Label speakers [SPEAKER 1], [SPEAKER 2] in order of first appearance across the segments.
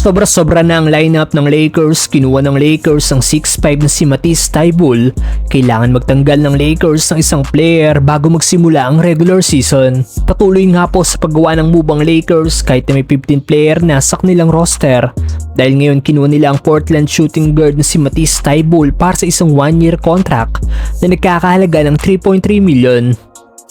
[SPEAKER 1] Sobra-sobra na ang lineup ng Lakers. Kinuha ng Lakers ang 6'5 na si Matisse Thybulle. Kailangan magtanggal ng Lakers ng isang player bago magsimula ang regular season. Patuloy nga po sa paggawa ng move ang Lakers kahit na may 15 player na sa kanilang roster. Dahil ngayon kinuha nila ang Portland shooting guard na si Matisse Thybulle para sa isang 1-year contract na nagkakahalaga ng 3.3 million.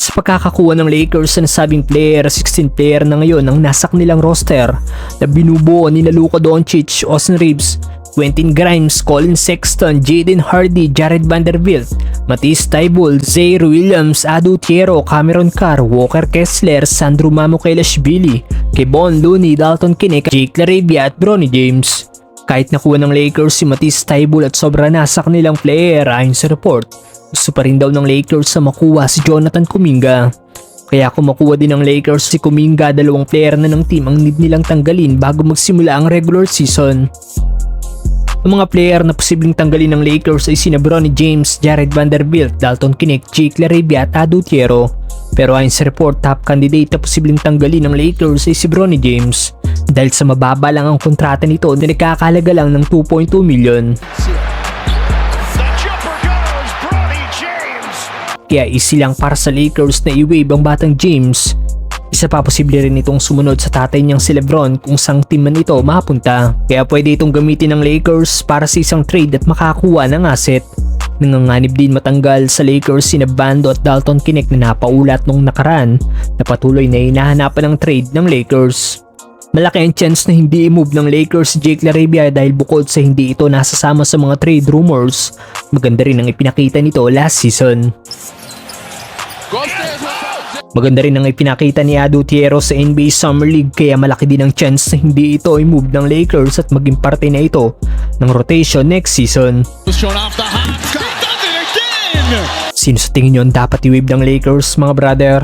[SPEAKER 1] Sa pagkakakuha ng Lakers sa nasabing player, 16 player na ngayon ang nasa kanilang roster na binubuo ni Luka Doncic, Austin Reeves, Quentin Grimes, Colin Sexton, Jaden Hardy, Jared Vanderbilt, Matisse Thybulle, Zaire Williams, Adu Thiero, Cameron Carr, Walker Kessler, Sandro Mamukelashvili, Kevon Looney, Dalton Knecht, Jake LaRavia at Bronny James. Kahit nakuha ng Lakers si Matisse Thybulle at sobra na sa kanilang player ayon sa report, gusto pa rin daw ng Lakers na makuha si Jonathan Kuminga. Kaya kung makuha din ng Lakers si Kuminga, 2 player na ng team ang need nilang tanggalin bago magsimula ang regular season. Ang mga player na posibleng tanggalin ng Lakers ay sina Bronny James, Jared Vanderbilt, Dalton Knecht, Jake LaRavia at Adu Thiero. Pero ayon sa report, top candidate na posibleng tanggalin ng Lakers ay si Bronny James dahil sa mababa lang ang kontrata nito na nagkakahalaga lang ng 2.2 million. Kaya easy lang para sa Lakers na i-waive ang batang James. Isa pa, posible rin itong sumunod sa tatay niyang si LeBron kung sang team man ito mapunta. Kaya pwede itong gamitin ng Lakers para sa isang trade at makakuha ng asset. Nanganganib din matanggal sa Lakers sina Bando at Dalton Knecht na napaulat nung nakaraan na patuloy na hinahanapan ng trade ng Lakers. Malaki ang chance na hindi i-move ng Lakers si Jake LaRavia dahil bukod sa hindi ito nasasama sa mga trade rumors, maganda rin ang ipinakita nito last season. Maganda rin ang ipinakita ni Adu Thiero sa NBA Summer League kaya malaki din ang chance na hindi ito i-move ng Lakers at maging parte na ito ng rotation next season. Sino sa tingin nyo ang dapat i-waive ng Lakers, mga brother?